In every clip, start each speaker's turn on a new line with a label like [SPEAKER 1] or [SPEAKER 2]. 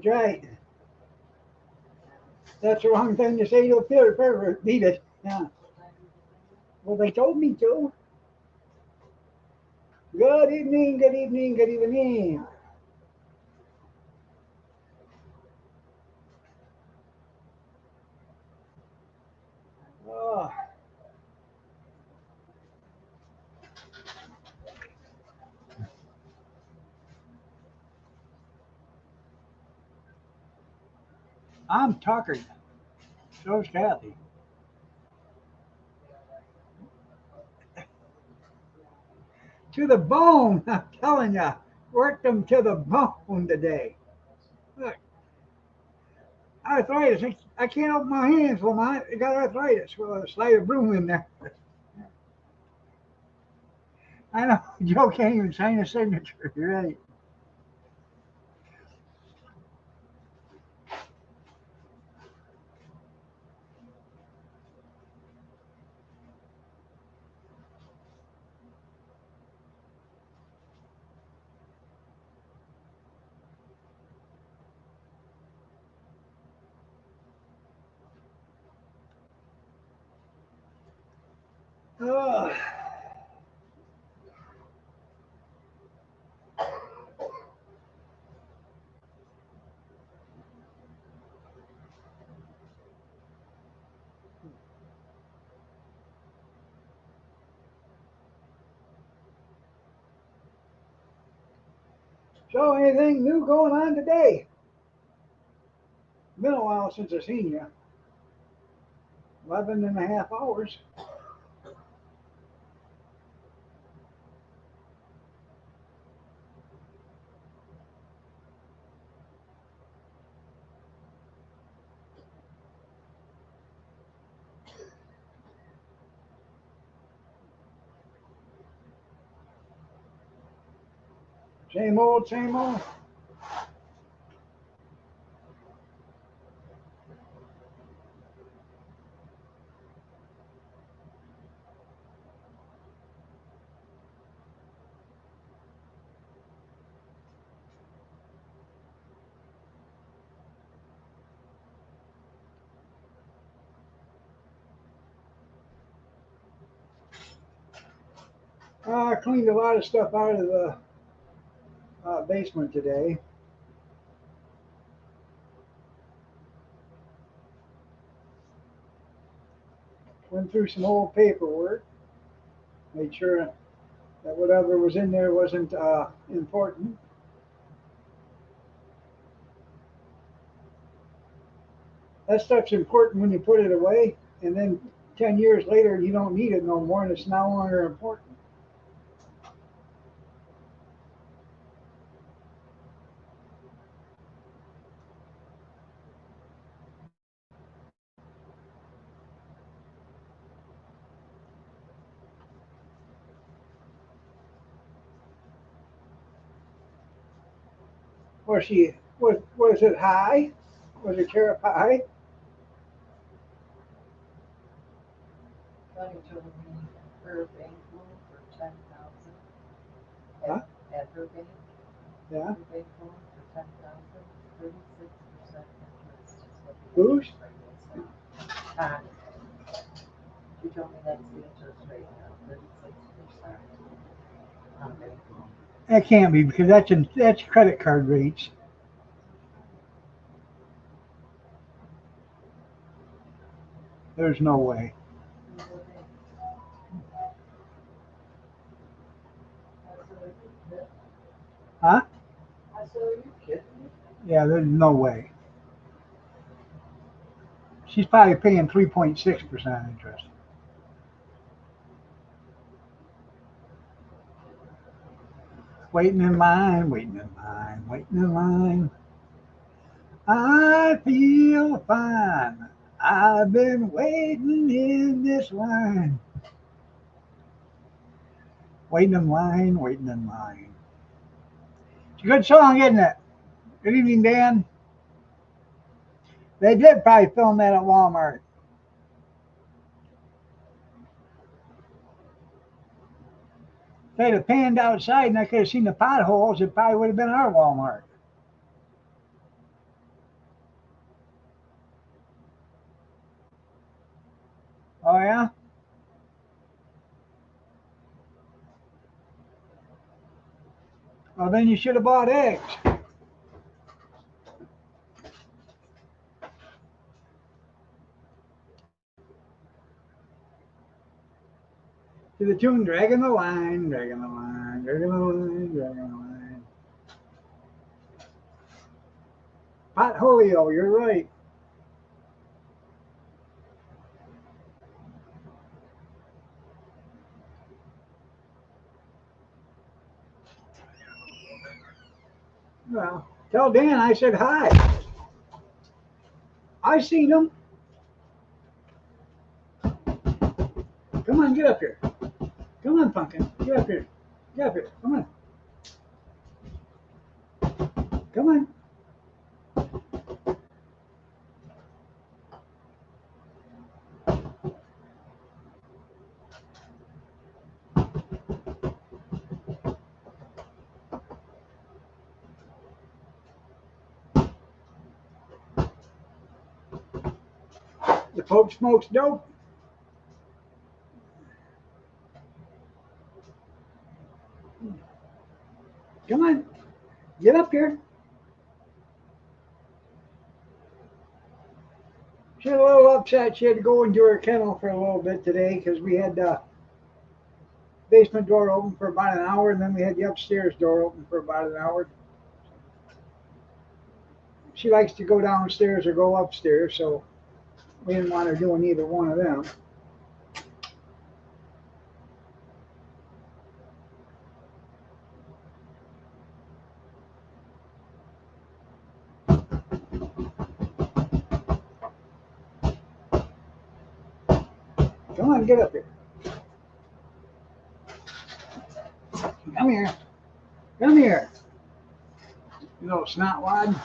[SPEAKER 1] That's right. That's the wrong thing to say to a pervert. Beat it. Yeah. Well, they told me to. Good evening, good evening, good evening. Oh, I'm tuckered. So's Kathy. To the bone, I'm telling you. Worked them to the bone today. Look, arthritis. I can't open my hands. Well, I got arthritis. Well, slide a broom in there. I know. Joe can't even sign a signature. You're right. Oh. So, anything new going on today? Been a while since I've seen you. 11 and a half hours. Same old, same old. I cleaned a lot of stuff out of the basement today. Went through some old paperwork. Made sure that whatever was in there wasn't important. That stuff's important when you put it away, and then 10 years later you don't need it no more, and it's no longer important. Was it high? Was it tariff high?
[SPEAKER 2] Tony told me her bank loan for 10,000
[SPEAKER 1] Huh?
[SPEAKER 2] at her bank,
[SPEAKER 1] Yeah.
[SPEAKER 2] her bank loan for 10,000, 36% interest is what the
[SPEAKER 1] Who's?
[SPEAKER 2] interest rate is now. She told me that's the interest rate now, 36% on bank loan.
[SPEAKER 1] That can't be because that's credit card rates. There's no way.
[SPEAKER 2] Who's looking? I said, are you kidding?
[SPEAKER 1] Huh?
[SPEAKER 2] I said, are you kidding me?
[SPEAKER 1] Yeah, there's no way. She's probably paying 3.6% interest. Waiting in line, waiting in line, waiting in line. I feel fine. I've been waiting in this line. Waiting in line, waiting in line. It's a good song, isn't it? Good evening, Dan. They did probably film that at Walmart. If they'd have panned outside and I could have seen the potholes, it probably would have been our Walmart. Oh yeah? Well, then you should have bought eggs. To the tune, dragging the line, dragging the line, dragging the line, dragging the line. Potholio, you're right. Well, tell Dan I said hi. I seen him. Come on, get up here. Come on, Pumpkin. Get up here. Get up here. Come on. Come on. The Pope smokes dope. Come on. Get up here. She's a little upset. She had to go into her kennel for a little bit today because we had the basement door open for about an hour, and then we had the upstairs door open for about an hour. She likes to go downstairs or go upstairs, so we didn't want her doing either one of them. Come on, get up here. Come here. Come here. You little snotwad.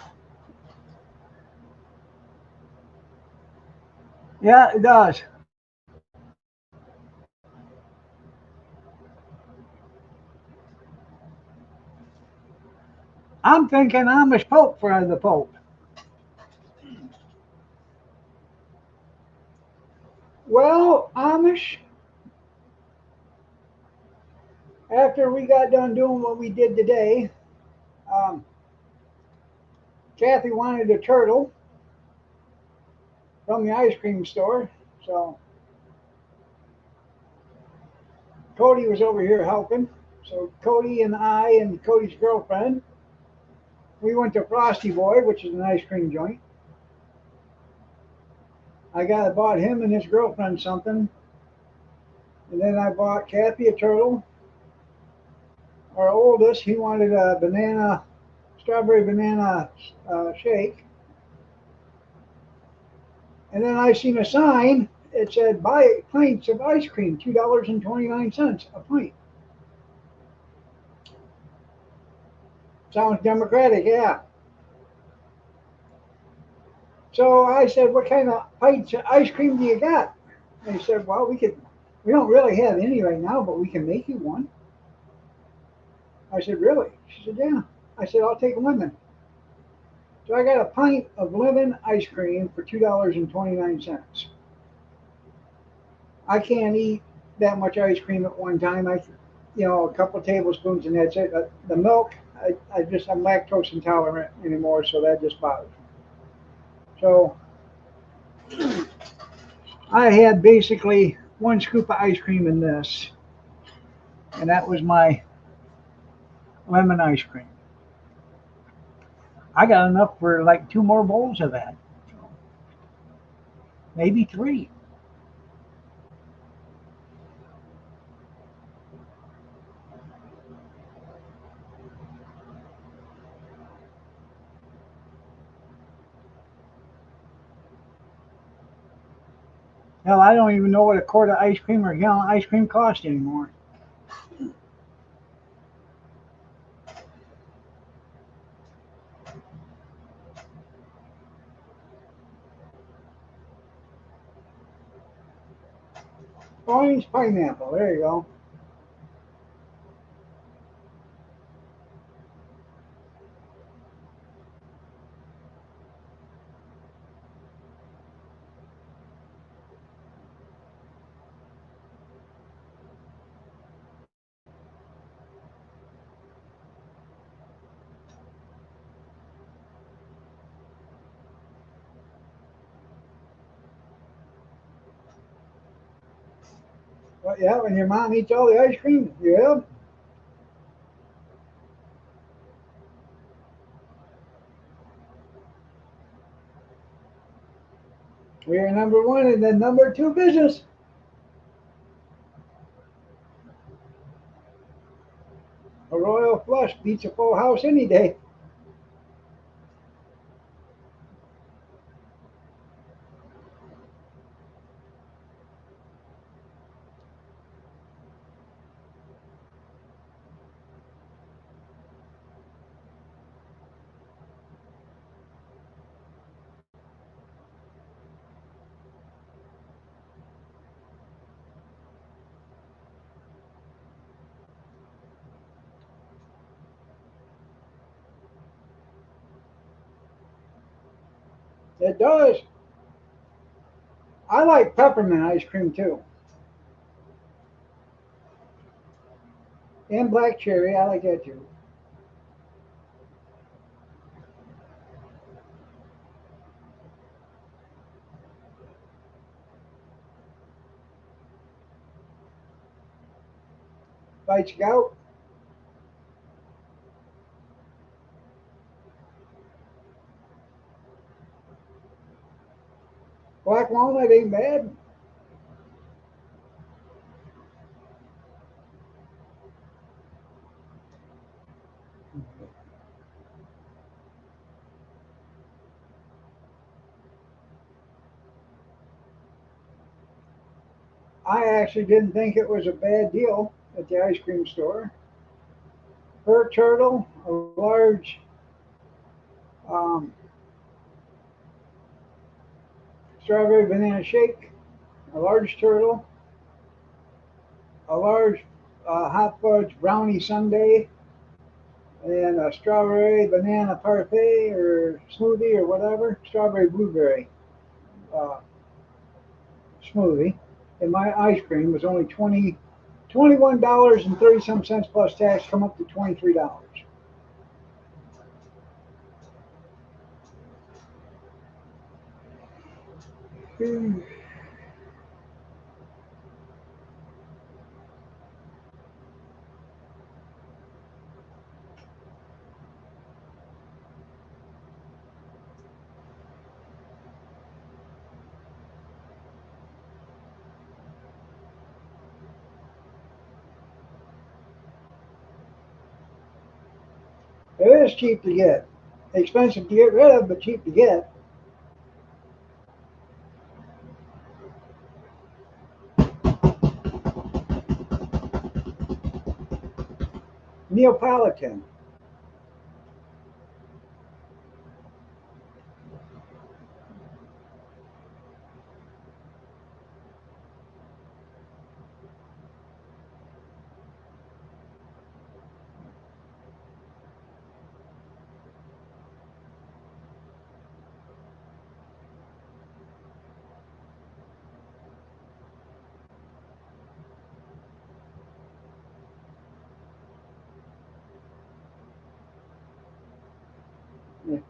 [SPEAKER 1] Yeah, it does. I'm thinking Amish Pope for the Pope. Well, Amish, after we got done doing what we did today, um, Kathy wanted a turtle from the ice cream store. So Cody was over here helping. So Cody and I and Cody's girlfriend, we went to Frosty Boy, which is an ice cream joint. Bought him and his girlfriend something, and then I bought Kathy a turtle. Our oldest, he wanted a strawberry banana shake. And then I seen a sign. It said buy pints of ice cream, $2.29 a pint. Sounds democratic, yeah. So I said, what kind of pints of ice cream do you got? And he said, well, we don't really have any right now, but we can make you one. I said, really? She said, yeah. I said, I'll take a lemon. So I got a pint of lemon ice cream for $2.29. I can't eat that much ice cream at one time. A couple of tablespoons and that's it. The milk, I'm lactose intolerant anymore, so that just bothers me. So I had basically one scoop of ice cream in this, and that was my lemon ice cream. I got enough for like two more bowls of that, maybe three. Hell, I don't even know what a quart of ice cream or a gallon of ice cream costs anymore. Orange pineapple, there you go. yeah, when your mom eats all the ice cream, yeah. We are number one and then number two business. A royal flush beats a full house any day. It does. I like peppermint ice cream too. And black cherry, I like that too. White Scout, black walnut ain't bad. I actually didn't think it was a bad deal at the ice cream store. Per turtle, a large um, strawberry banana shake, a large turtle, a large hot fudge brownie sundae, and a strawberry banana parfait or smoothie or whatever, strawberry blueberry uh, smoothie. And my ice cream was only $21 and 30 some cents plus tax, come up to $23. It is cheap to get, expensive to get rid of, but cheap to get. Neapolitan.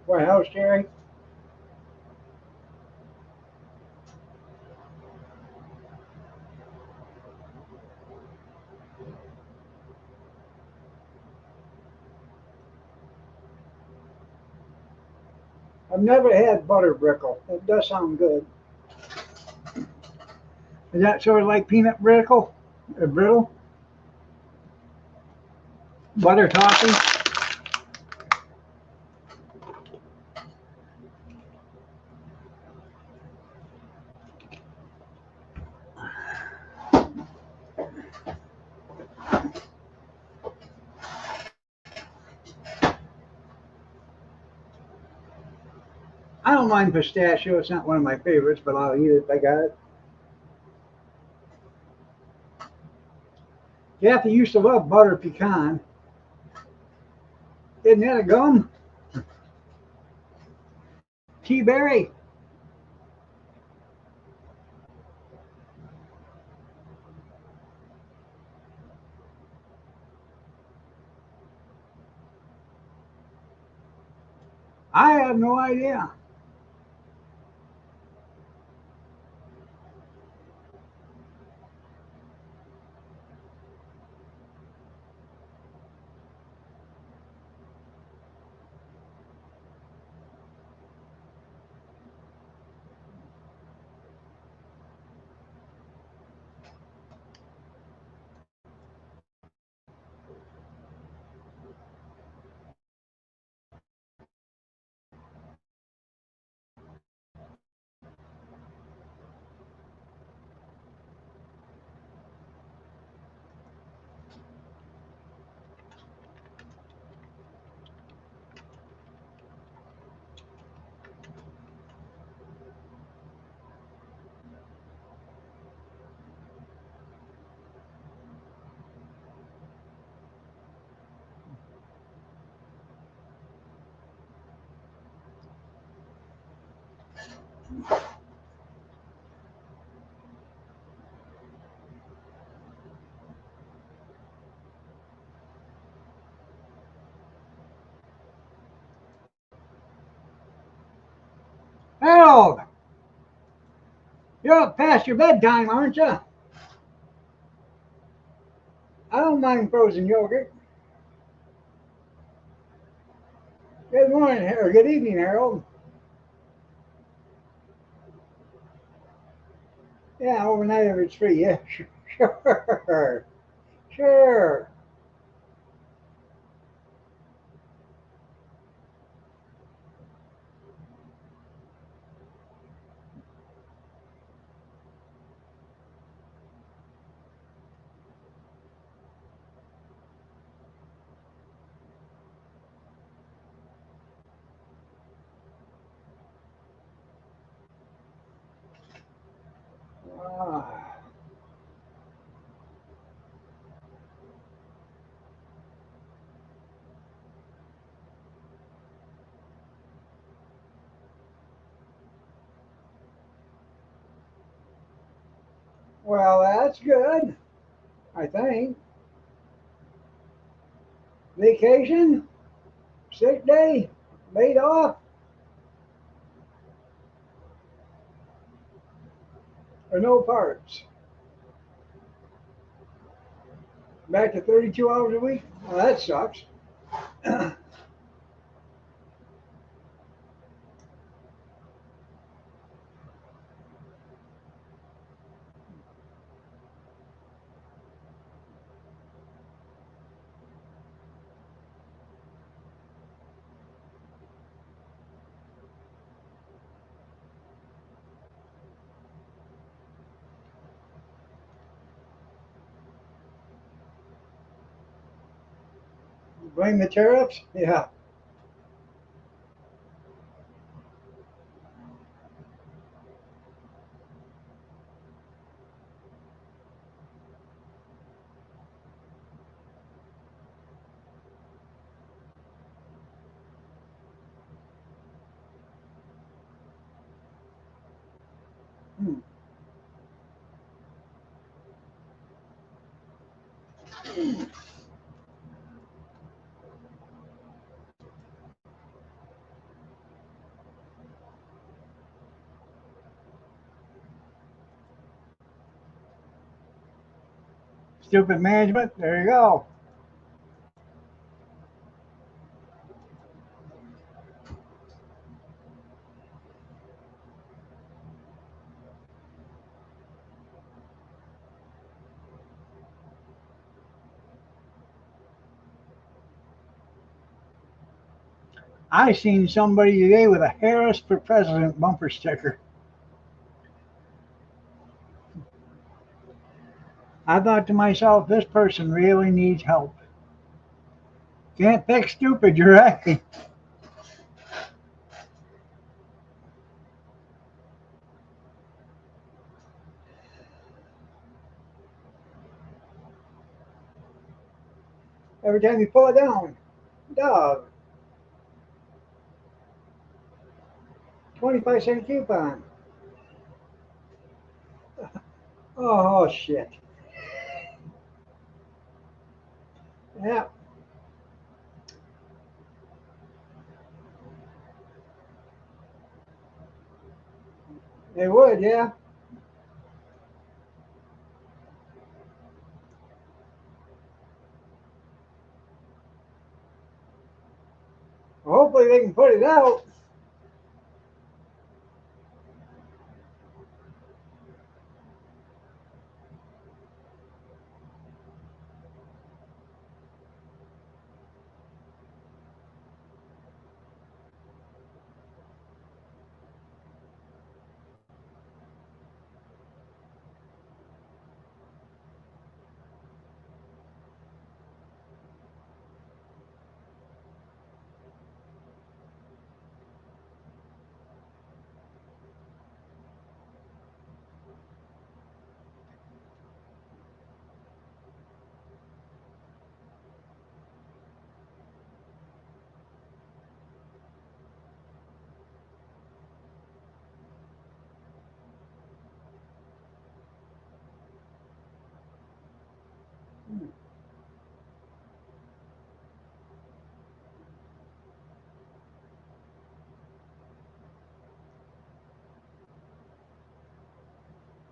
[SPEAKER 1] White House cherry. I've never had butter brickle. It does sound good. Is that sort of like peanut brickle? Or brittle? Butter toffee? I don't mind pistachio. It's not one of my favorites, but I'll eat it if I got it. Kathy used to love butter pecan. Isn't that a gum? Tea berry. I have no idea. Harold, you're up past your bedtime, aren't you? I don't mind frozen yogurt. Good morning, or good evening, Harold. Yeah, overnight if it's free. Yeah, sure. Sure. Ah, well, that's good, I think. Vacation, sick day, laid off, or no parts. Back to 32 hours a week? Well, that sucks. Blame the tariffs? Yeah. Hmm. Stupid management. There you go. I seen somebody today with a Harris for President bumper sticker. I thought to myself, this person really needs help. Can't fix stupid, you're right. Every time you pull it down, dog, 25-cent coupon. Oh, shit. Yeah, they would, yeah. Well, hopefully they can put it out.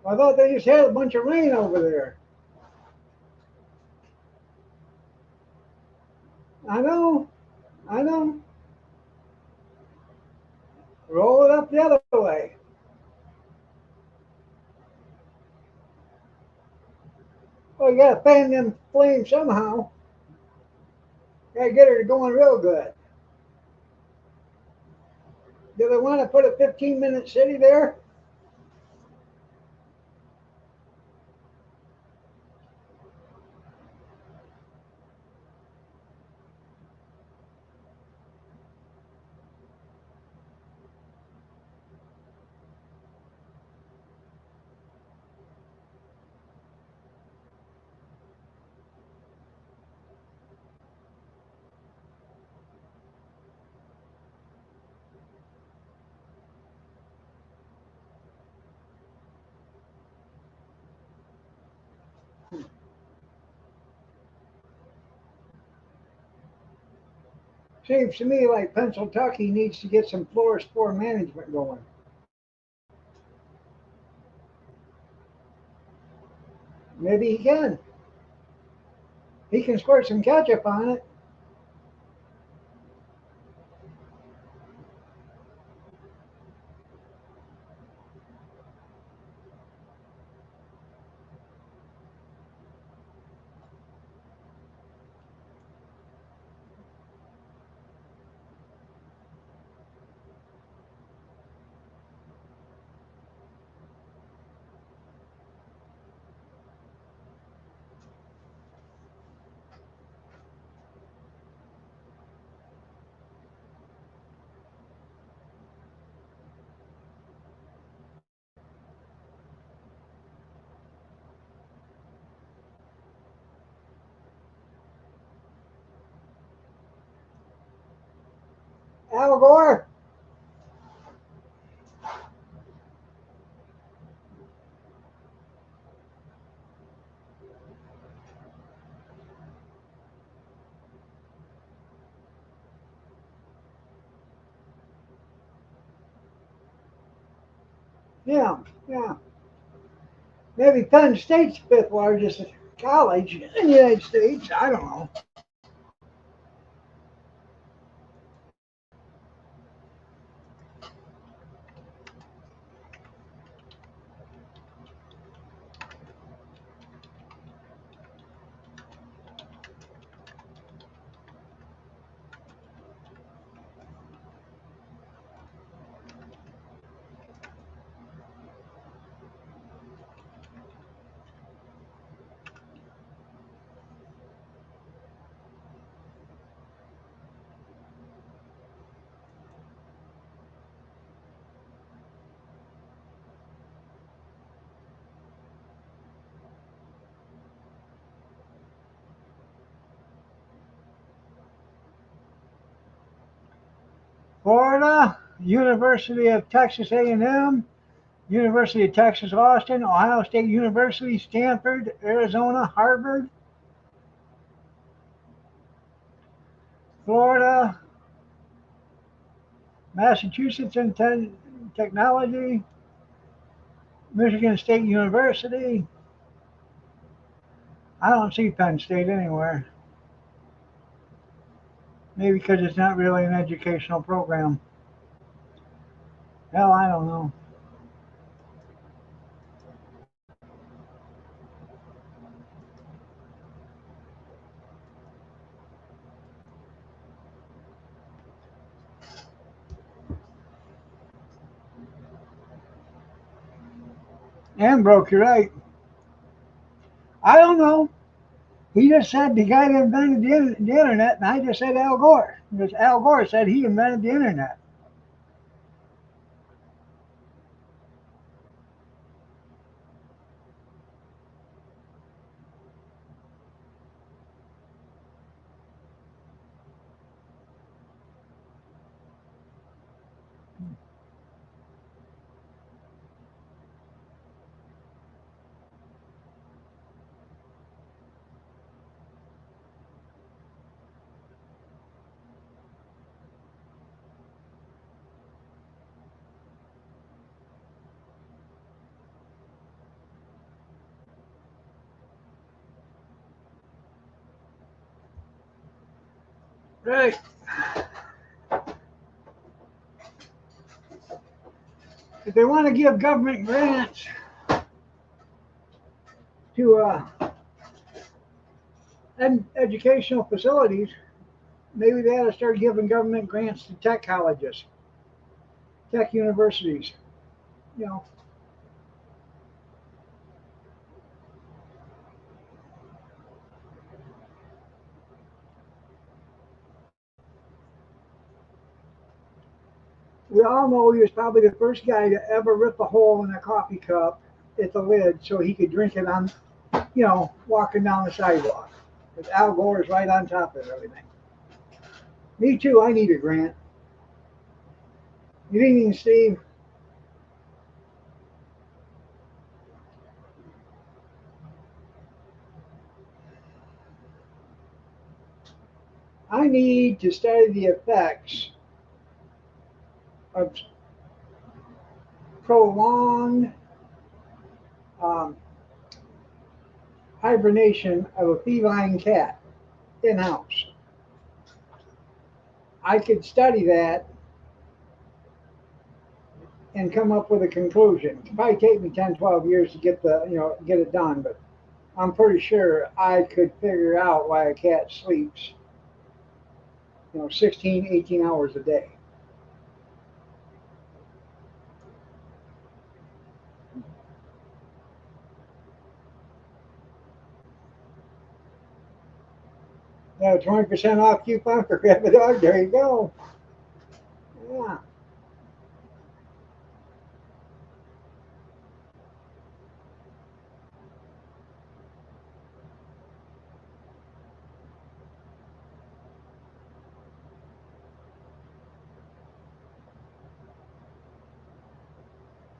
[SPEAKER 1] I thought they just had a bunch of rain over there. I know, I know. Roll it up the other way. Well, you gotta fan them flames somehow. Gotta get her going real good. Do they want to put a 15-minute city there? Seems to me like Pennsylvania needs to get some flora spore management going. Maybe he can. He can squirt some ketchup on it. Al Gore? Yeah, yeah. Maybe Penn State's fifth largest college in the United States. I don't know. Florida, University of Texas A&M, University of Texas Austin, Ohio State University, Stanford, Arizona, Harvard, Florida, Massachusetts Technology, Michigan State University. I don't see Penn State anywhere. Maybe because it's not really an educational program. Hell, I don't know. Ambroke, you're right. I don't know. He just said the guy that invented the internet, and I just said Al Gore. Because Al Gore said he invented the internet. Right. If they want to give government grants to educational facilities, maybe they ought to start giving government grants to tech colleges, tech universities. You know, we all know he was probably the first guy to ever rip a hole in a coffee cup at the lid so he could drink it on, walking down the sidewalk. With Al Gore's right on top of everything. Me too. I need a grant. Good evening, Steve. I need to study the effects of prolonged um, hibernation of a feline cat in house. I could study that and come up with a conclusion. It probably take me 10, 12 years to get it done, but I'm pretty sure I could figure out why a cat sleeps, 16, 18 hours a day. Yeah, 20% off coupon for grab a dog. There you go. Yeah.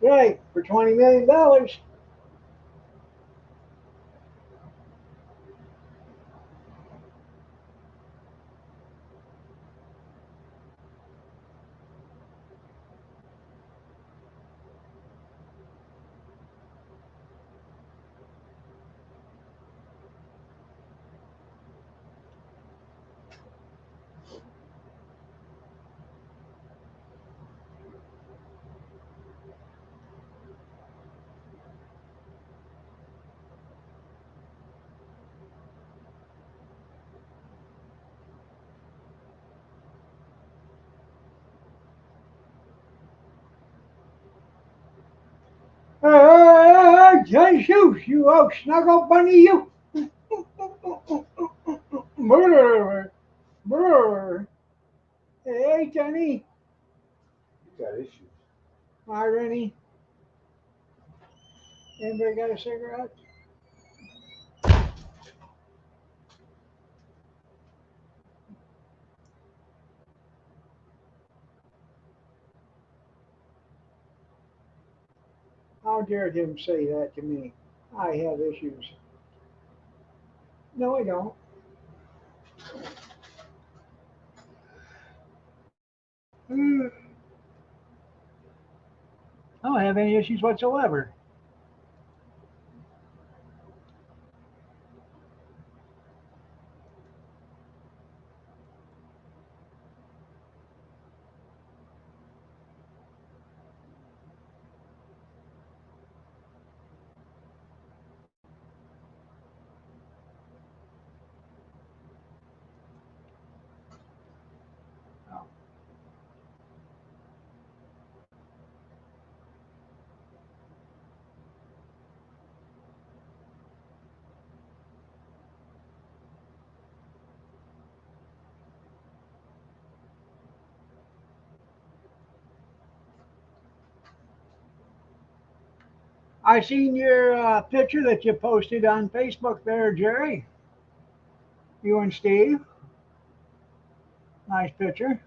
[SPEAKER 1] Right. For $20 million. Johnny Shoes, you old snuggle bunny, you. Brr, brr. Hey, Johnny.
[SPEAKER 3] You got issues.
[SPEAKER 1] Hi, Rennie. Anybody got a cigarette? How dare him say that to me? I have issues. No, I don't. Mm, I don't have any issues whatsoever. I seen your picture that you posted on Facebook there, Jerry. You and Steve. Nice picture.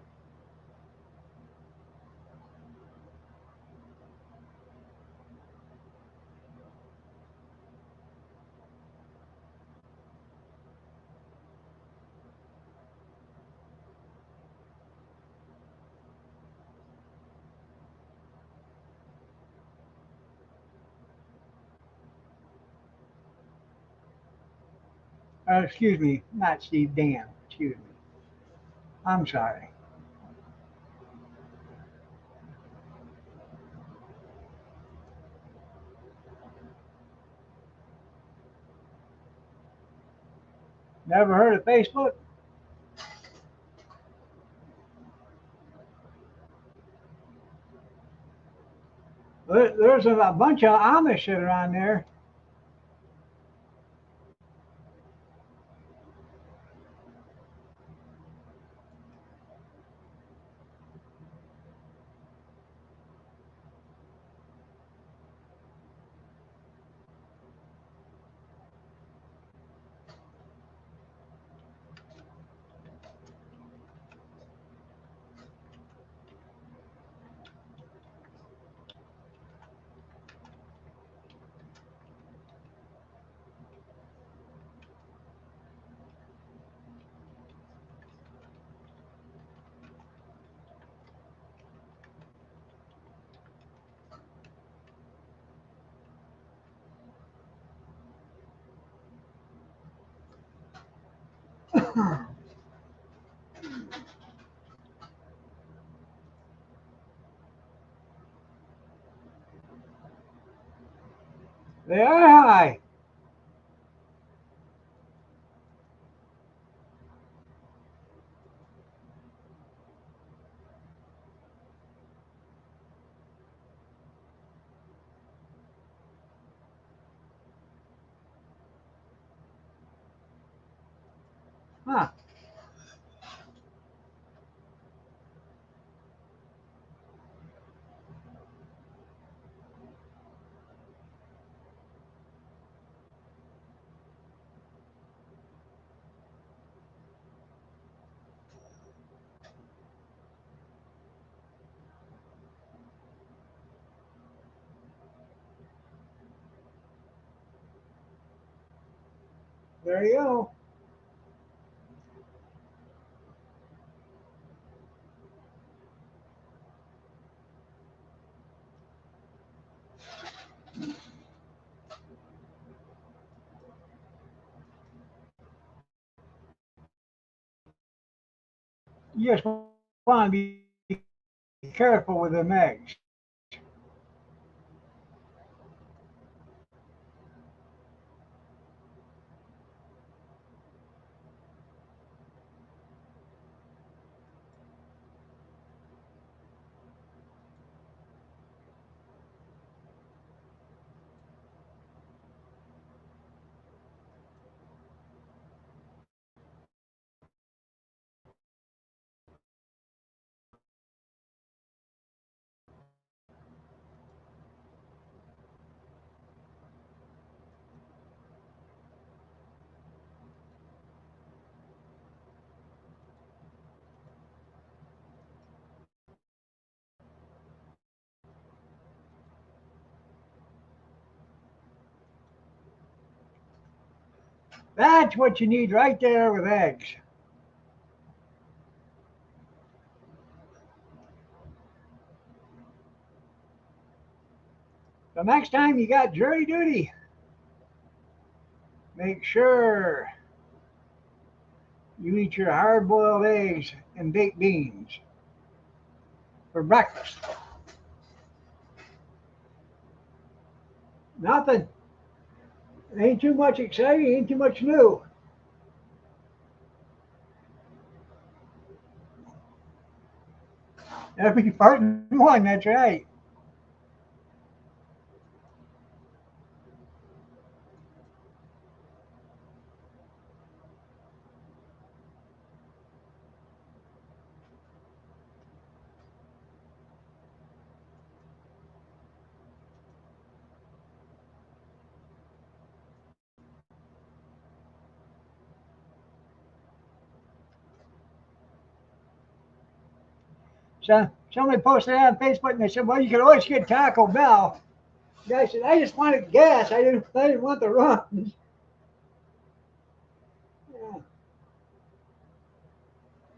[SPEAKER 1] Excuse me, not Steve, Dan. Excuse me. I'm sorry. Never heard of Facebook? There's a bunch of Amish that are on there. They are high. Huh. There you go. You just want to be careful with them eggs. That's what you need right there with eggs. The next time you got jury duty, make sure you eat your hard boiled eggs and baked beans for breakfast. Nothing. Ain't too much exciting, ain't too much new. Every part in one, that's right. So somebody posted that on Facebook and they said, well, you can always get Taco Bell. The guy said, I just wanted gas. I didn't want the runs. Yeah.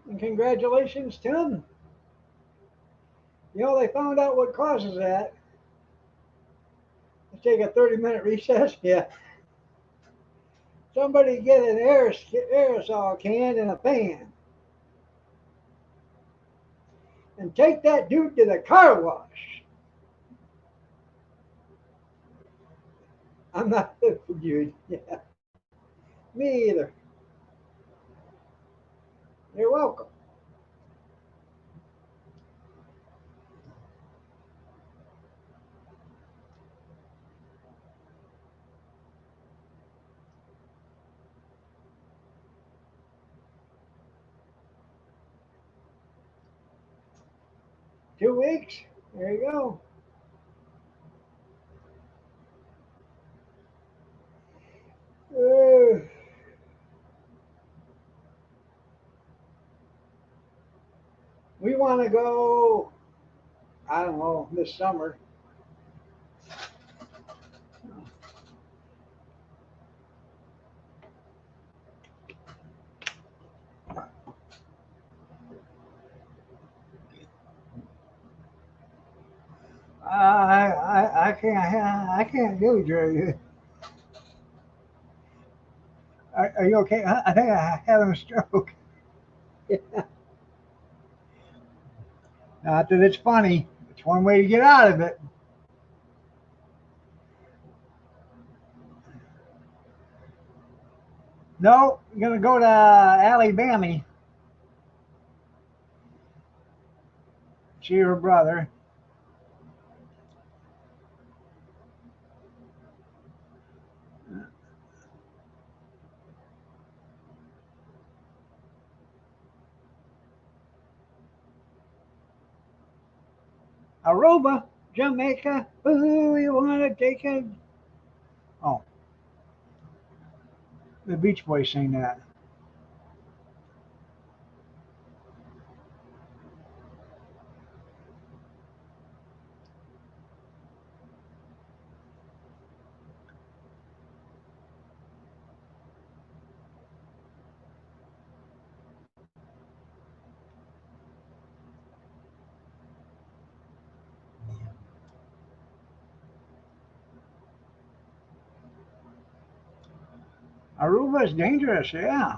[SPEAKER 1] And congratulations, Tim. They found out what causes that. Let's take a 30-minute recess. Yeah. Somebody get an aerosol can and a fan. and take that dude to the car wash. I'm not a dude. Yeah, me either. You're welcome. 2 weeks. There you go. Uh, we want to go. I don't know this summer. I can't do it. Are you okay? I think I had a stroke. Not that it's funny. It's one way to get out of it. No, I'm gonna go to Alabama. See her brother. Aruba, Jamaica. Ooh, you wanna take a? Oh, the Beach Boys sing that. Aruba is dangerous. Yeah.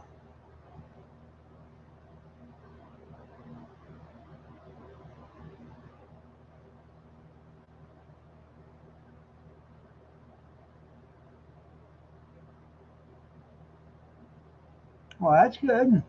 [SPEAKER 1] Well, that's good.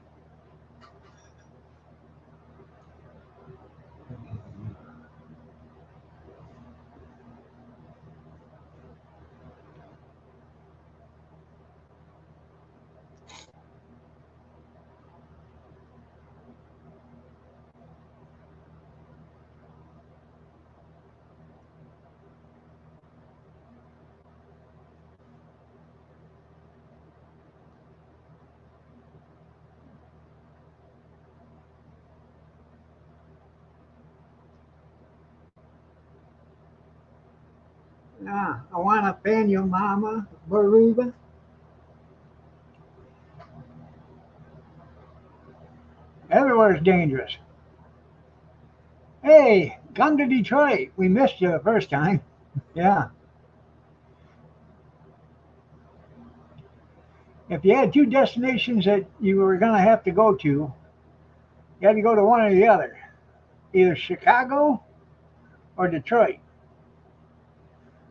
[SPEAKER 1] Yeah, I wanna fan your mama, Aruba. Everywhere's dangerous. Hey, come to Detroit. We missed you the first time. Yeah. If you had two destinations that you were going to have to go to, you had to go to one or the other, either Chicago or Detroit.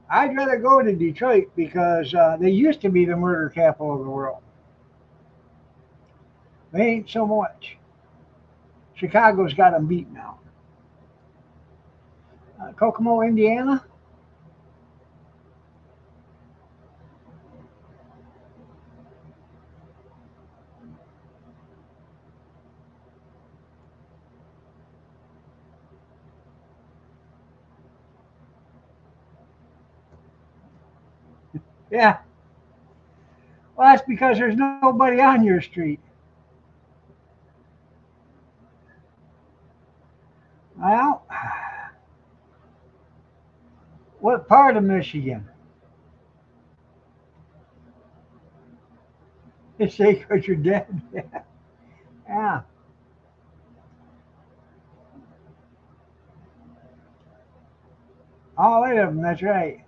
[SPEAKER 1] I'd rather go to Detroit because they used to be the murder capital of the world. They ain't so much. Chicago's got them beat now. Kokomo, Indiana. Yeah. Well, that's because there's nobody on your street. Well, what part of Michigan? You say because you're dead. Yeah. All eight of them. That's right.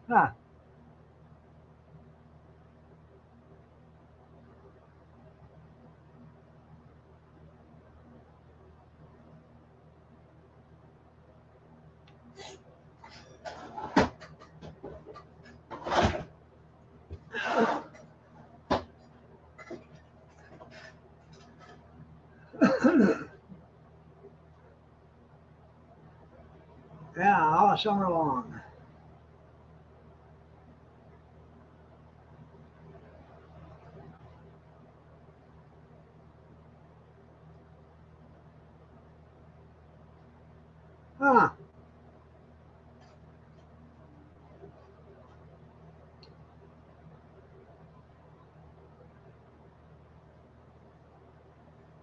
[SPEAKER 1] Huh. Yeah, all summer long. Huh.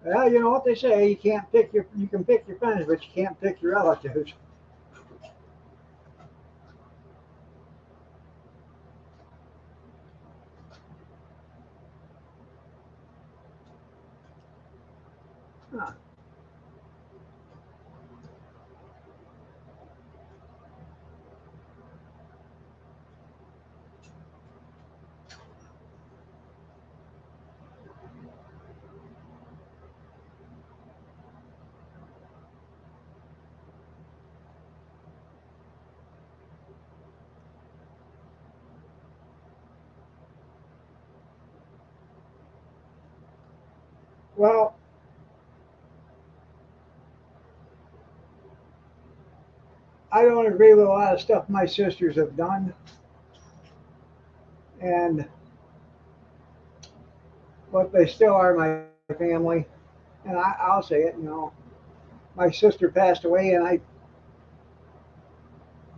[SPEAKER 1] Well, you know what they say, you can pick your friends, but you can't pick your relatives. Huh. Well, I don't agree with a lot of stuff my sisters have done, and but they still are my family. And I'll say it, my sister passed away, and I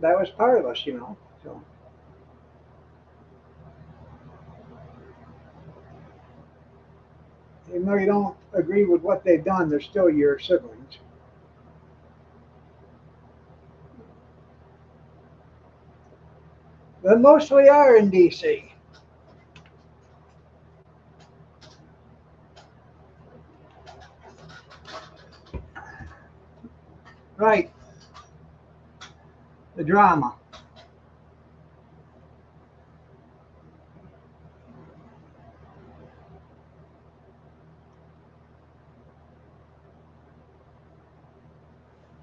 [SPEAKER 1] that was part of us. So even though you don't agree with what they've done, they're still your siblings. But mostly are in D.C. Right, the drama.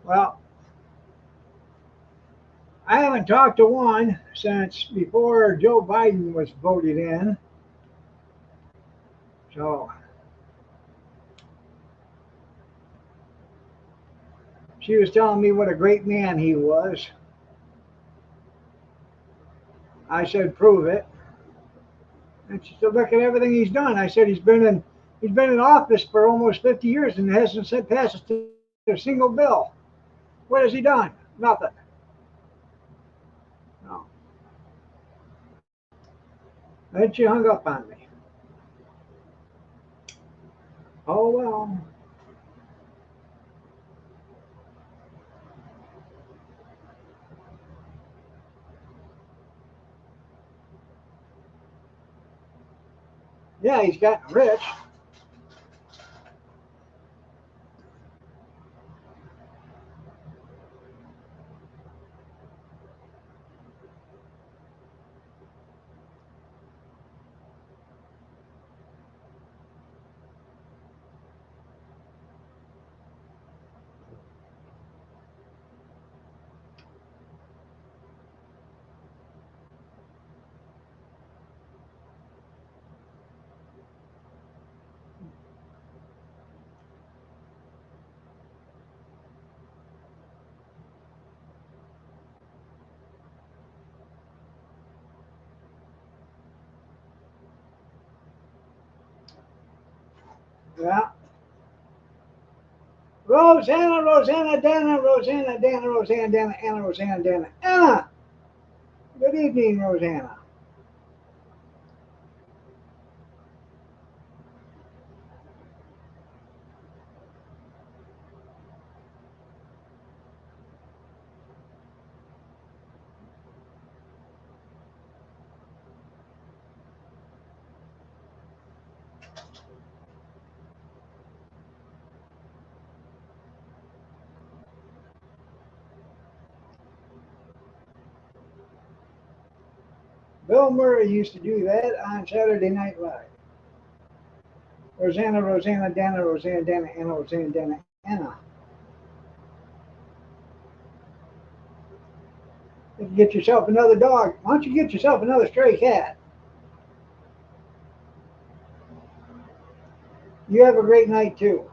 [SPEAKER 1] Well, I haven't talked to one since before Joe Biden was voted in. So she was telling me what a great man he was. I said, prove it. And she said, look at everything he's done. I said, he's been in office for almost 50 years and hasn't said passes a single bill. What has he done? Nothing. No. Then she hung up on me. Oh well. Yeah, he's gotten rich. Yeah. Rosanna, Rosanna, Dana, Rosanna, Dana, Rosanna, Dana, Anna, Rosanna, Dana, Anna. Good evening, Rosanna. Bill Murray used to do that on Saturday Night Live. Rosanna, Rosanna, Dana, Rosanna, Dana, Anna, Rosanna, Dana, Anna. You can get yourself another dog. Why don't you get yourself another stray cat? You have a great night too.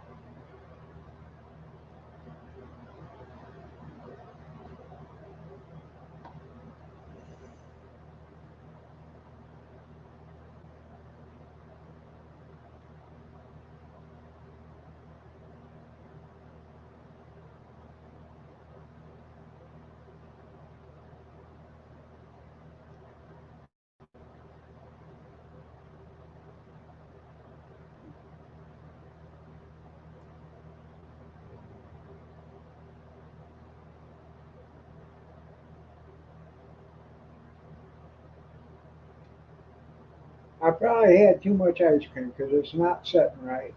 [SPEAKER 1] Probably had too much ice cream because it's not setting right.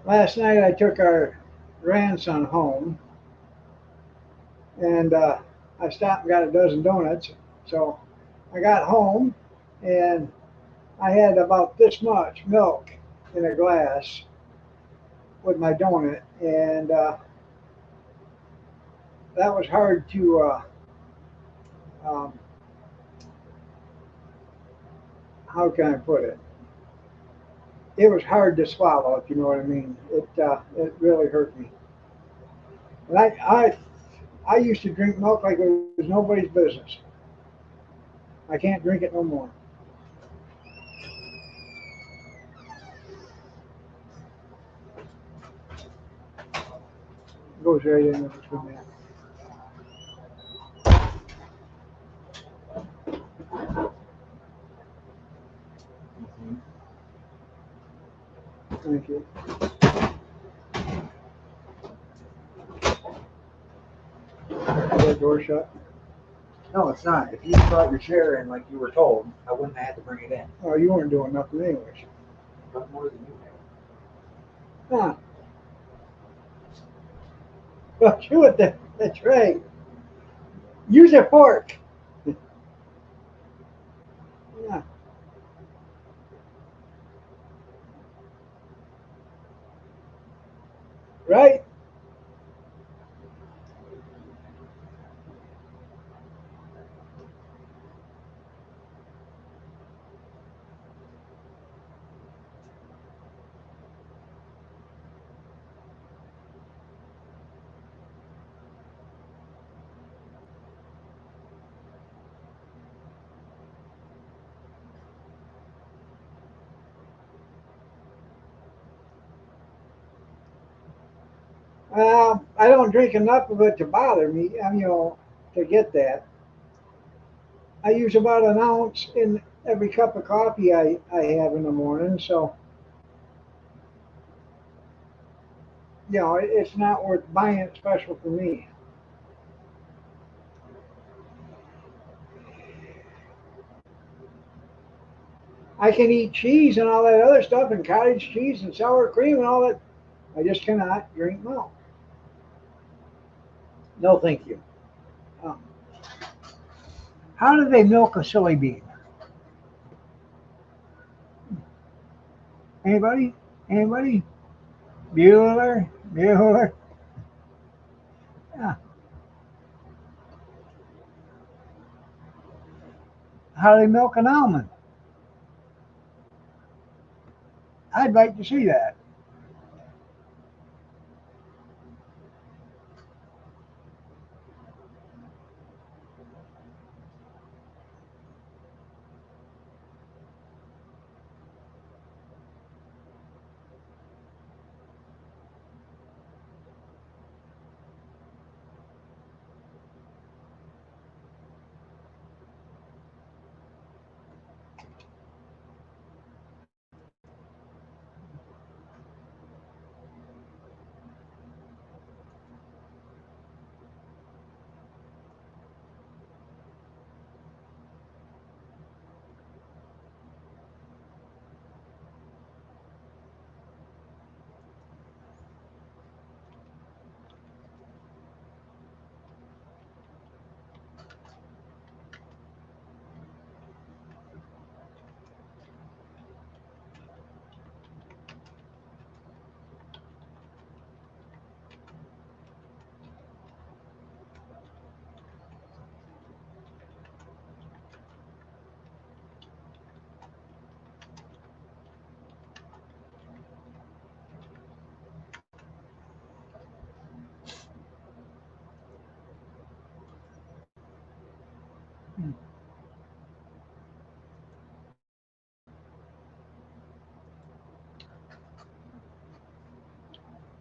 [SPEAKER 1] Last night I took our grandson home and I stopped and got a dozen donuts. So I got home and I had about this much milk in a glass with my donut, and that was hard to. Um, how can I put it? It was hard to swallow, if you know what I mean. It really hurt me. And I used to drink milk like it was nobody's business. I can't drink it no more. It goes right in between that.
[SPEAKER 3] Mhm.
[SPEAKER 1] Thank you. Is that door shut?
[SPEAKER 3] No, it's not. If you brought your chair in like you were told, I wouldn't have had to bring it in.
[SPEAKER 1] Oh, you weren't doing nothing anyways.
[SPEAKER 3] But more than you
[SPEAKER 1] Huh? Well, chew it. That's right. Use a fork. Yeah. Right. I don't drink enough of it to bother me. To get that. I use about an ounce in every cup of coffee I have in the morning. So, it's not worth buying it special for me. I can eat cheese and all that other stuff and cottage cheese and sour cream and all that. I just cannot drink milk. No, thank you. Um, how do they milk a soybean? Anybody? Anybody? Bueller? Bueller? Yeah. How do they milk an almond? I'd like to see that.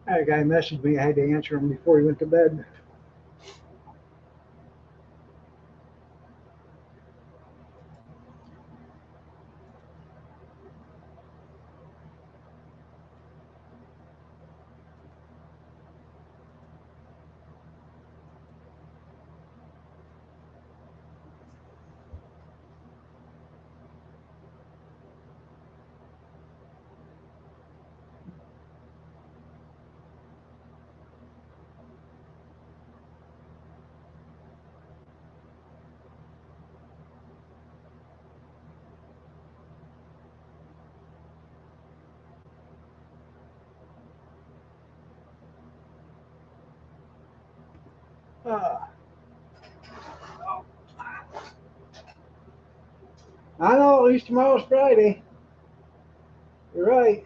[SPEAKER 1] I had a guy messaged me. I had to answer him before he went to bed. Uh, I know, at least tomorrow's Friday. You're right.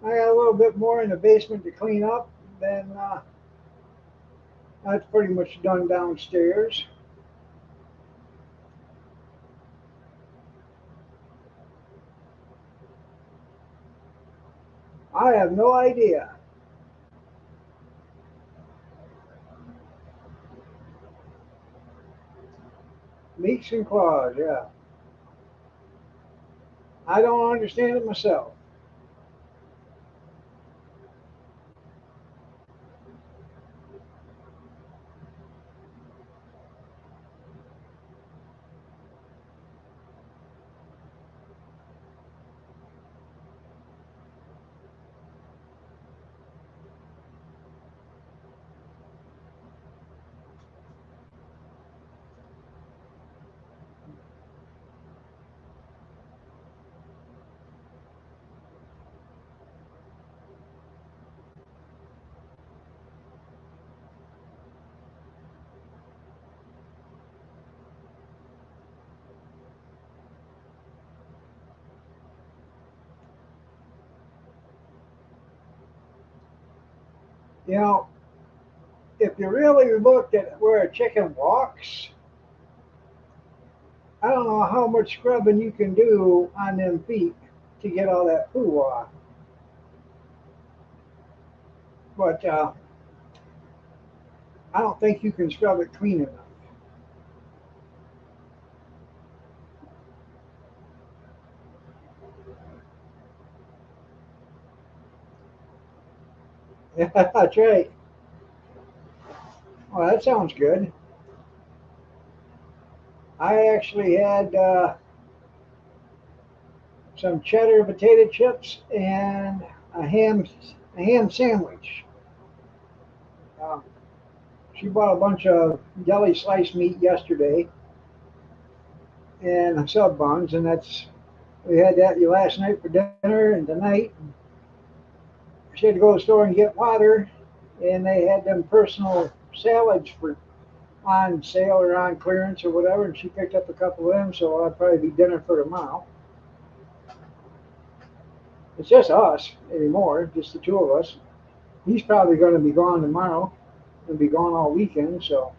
[SPEAKER 1] I got a little bit more in the basement to clean up. Then that's pretty much done downstairs. I have no idea. Meeks and claws, yeah. I don't understand it myself. You know, if you really looked at where a chicken walks, I don't know how much scrubbing you can do on them feet to get all that poo off. But I don't think you can scrub it clean enough. Yeah, that's right. Well, that sounds good. I actually had some cheddar potato chips and a ham sandwich. Um, she bought a bunch of deli sliced meat yesterday and sub buns, and that's we had that last night for dinner and tonight. She had to go to the store and get water, and they had them personal salads for on sale or on clearance or whatever, and she picked up a couple of them, so I'll probably be dinner for tomorrow. It's just us anymore, just the two of us. He's probably going to be gone tomorrow and be gone all weekend, so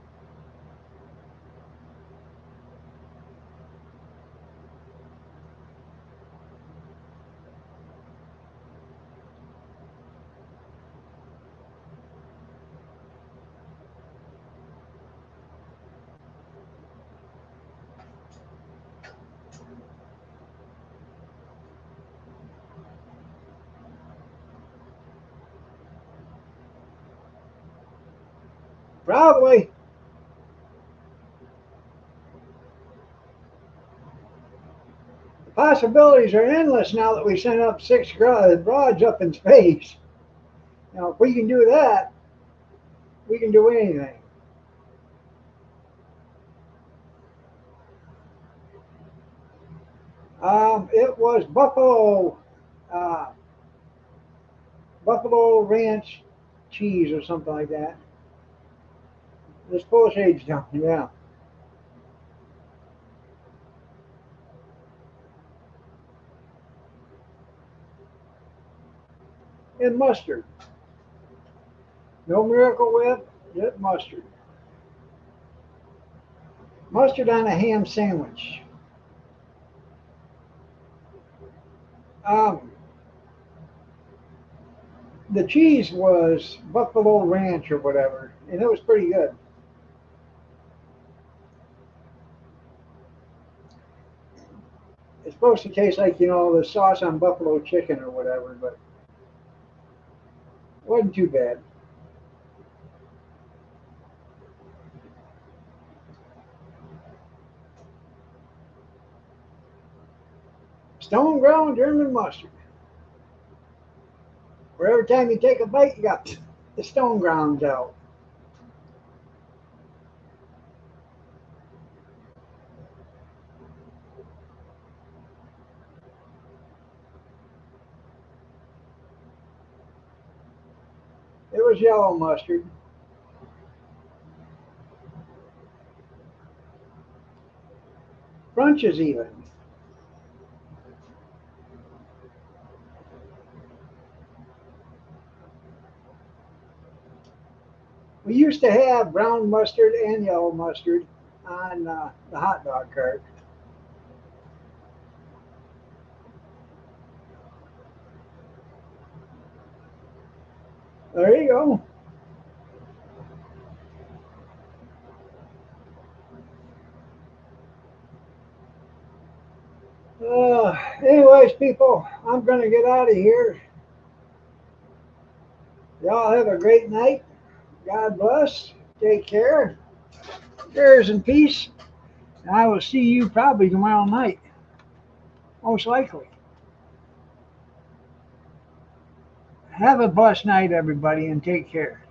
[SPEAKER 1] probably. The possibilities are endless now that we sent up six rods up in space. Now, if we can do that, we can do anything. It was uh, Buffalo Ranch cheese or something like that. This postage down, yeah, and mustard. No Miracle Whip, just mustard. Mustard on a ham sandwich. Um, the cheese was Buffalo Ranch or whatever, and it was pretty good. It's supposed to taste like the sauce on buffalo chicken or whatever, but it wasn't too bad. Stone ground German mustard. Where every time you take a bite, you got the stone grounds out. It was yellow mustard. Brunches even. We used to have brown mustard and yellow mustard on the hot dog cart. There you go. Anyways, people, I'm going to get out of here. Y'all have a great night. God bless. Take care. Prayers and peace. And I will see you probably tomorrow night. Most likely. Have a blessed night, everybody, and take care.